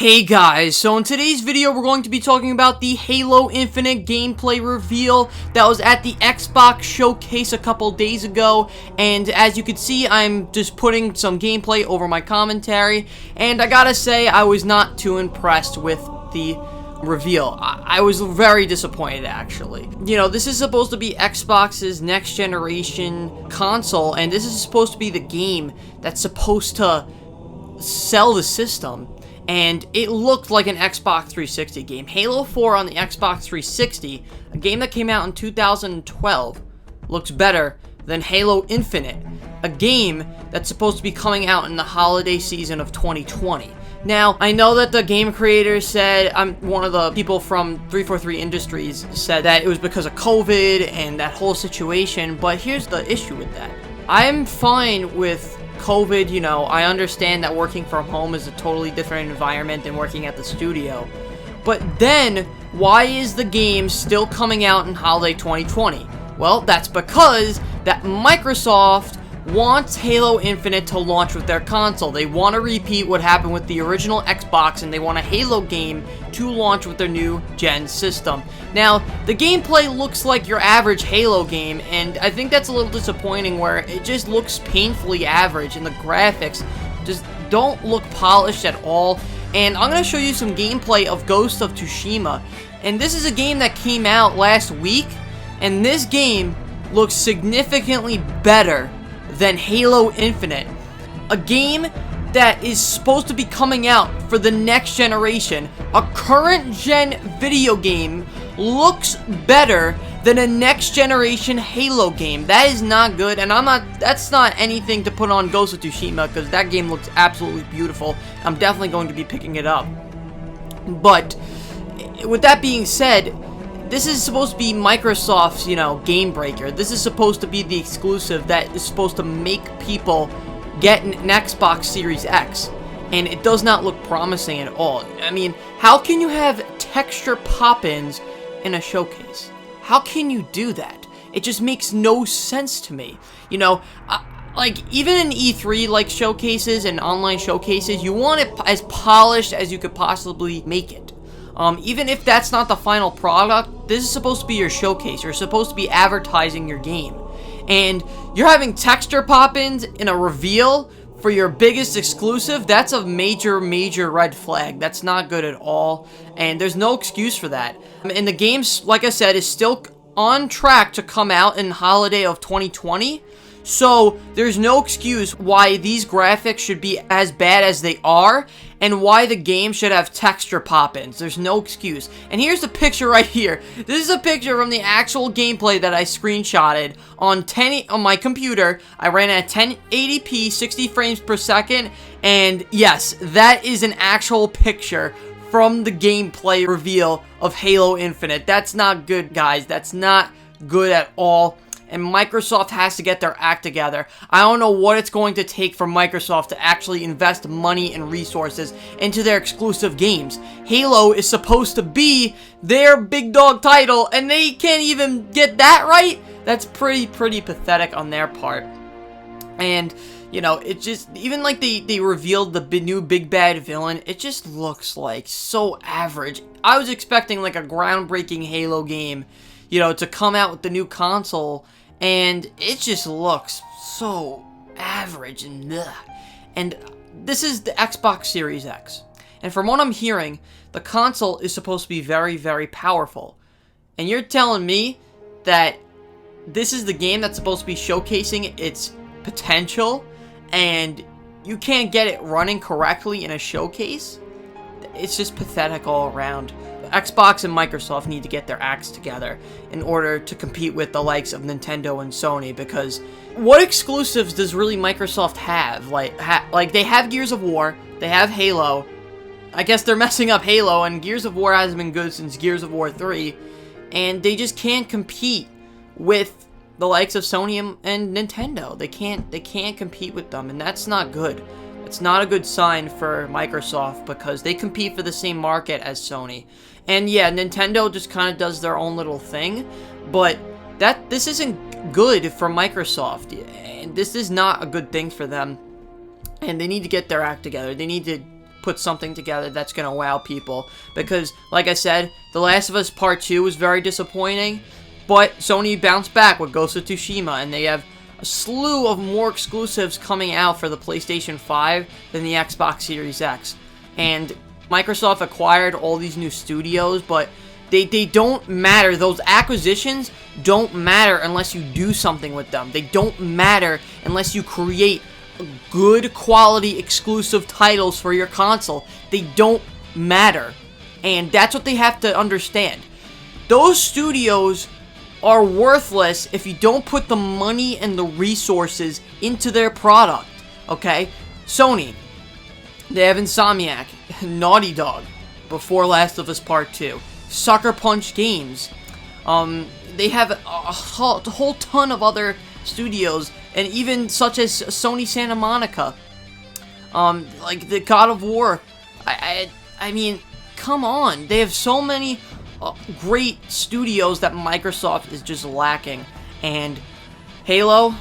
Hey guys, so in today's video we're going to be talking about the Halo Infinite gameplay reveal that was at the Xbox showcase a couple days ago, and as you can see I'm just putting some gameplay over my commentary, and I gotta say I was not too impressed with the reveal. I was very disappointed actually. You know, this is supposed to be Xbox's next generation console, and this is supposed to be the game that's supposed to sell the system. And it looked like an Xbox 360 game. Halo 4 on the Xbox 360, a game that came out in 2012, looks better than Halo Infinite, a game that's supposed to be coming out in the holiday season of 2020. Now, I know that the game creators said, one of the people from 343 Industries said that it was because of COVID and that whole situation, but here's the issue with that. I'm fine with COVID, you know, I understand that working from home is a totally different environment than working at the studio. But then, why is the game still coming out in holiday 2020? Well, that's because that Microsoft wants Halo Infinite to launch with their console. They want to repeat what happened with the original Xbox, and they want a Halo game to launch with their new gen system. Now, the gameplay looks like your average Halo game, and I think that's a little disappointing where it just looks painfully average, and the graphics just don't look polished at all. And I'm going to show you some gameplay of Ghost of Tsushima, and this is a game that came out last week, and this game looks significantly better than Halo Infinite, a game that is supposed to be coming out for the next generation. A current gen video game looks better than a next generation Halo game. That is not good, and that's not anything to put on Ghost of Tsushima, because that game looks absolutely beautiful. I'm definitely going to be picking it up. But with that being said, this is supposed to be Microsoft's, you know, game breaker. This is supposed to be the exclusive that is supposed to make people get an Xbox Series X. And it does not look promising at all. I mean, how can you have texture pop-ins in a showcase? How can you do that? It just makes no sense to me. You know, like, even in E3, like, showcases and online showcases, you want it as polished as you could possibly make it. Even if that's not the final product, this is supposed to be your showcase. You're supposed to be advertising your game. And you're having texture pop-ins in a reveal for your biggest exclusive. That's a major, major red flag. That's not good at all. And there's no excuse for that. And the game, like I said, is still on track to come out in holiday of 2020. So there's no excuse why these graphics should be as bad as they are, and why the game should have texture pop-ins. There's no excuse. And here's the picture right here. This is a picture from the actual gameplay that I screenshotted on my computer. I ran at 1080p, 60 frames per second, and yes, that is an actual picture from the gameplay reveal of Halo Infinite. That's not good, guys. That's not good at all. And Microsoft has to get their act together. I don't know what it's going to take for Microsoft to actually invest money and resources into their exclusive games. Halo is supposed to be their big dog title, and they can't even get that right? That's pretty pathetic on their part. And, you know, it just, even like they revealed the new big bad villain, it just looks like so average. I was expecting like a groundbreaking Halo game, you know, to come out with the new console, and it just looks so average and ugh. And this is the Xbox Series X. And from what I'm hearing, the console is supposed to be very, very powerful. And you're telling me that this is the game that's supposed to be showcasing its potential, and you can't get it running correctly in a showcase? It's just pathetic all around. Xbox and Microsoft need to get their acts together in order to compete with the likes of Nintendo and Sony, because what exclusives does really Microsoft have? Like they have Gears of War, they have Halo. I guess they're messing up Halo, and Gears of War hasn't been good since Gears of War 3, and they just can't compete with the likes of Sony and Nintendo. They can't compete with them, and that's not good. It's not a good sign for Microsoft, because they compete for the same market as Sony. And yeah, Nintendo just kind of does their own little thing, but this isn't good for Microsoft. And this is not a good thing for them. And they need to get their act together. They need to put something together that's gonna wow people. Because, like I said, The Last of Us Part 2 was very disappointing, but Sony bounced back with Ghost of Tsushima, and they have a slew of more exclusives coming out for the PlayStation 5 than the Xbox Series X. And Microsoft acquired all these new studios, but they don't matter. Those acquisitions don't matter unless you do something with them. They don't matter unless you create good quality exclusive titles for your console. They don't matter. And that's what they have to understand. Those studios are worthless if you don't put the money and the resources into their product. Okay? Sony, they have Insomniac, Naughty Dog, before Last of Us Part 2. Sucker Punch Games. They have a whole ton of other studios, and even such as Sony Santa Monica. Like the God of War. I mean, come on. They have so many great studios that Microsoft is just lacking. And Halo,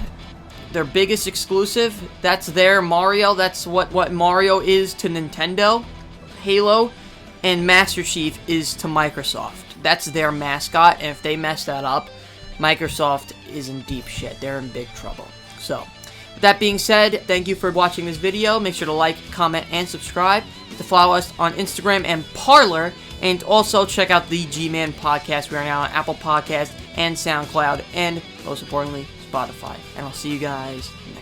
their biggest exclusive, that's their Mario. That's what Mario is to Nintendo. Halo. And Master Chief is to Microsoft. That's their mascot, and if they mess that up, Microsoft is in deep shit. They're in big trouble. So, with that being said, thank you for watching this video. Make sure to like, comment, and subscribe. To follow us on Instagram and Parler, and also check out the G-Man podcast. We are now on Apple Podcasts and SoundCloud, and most importantly, Spotify. And I'll see you guys next time.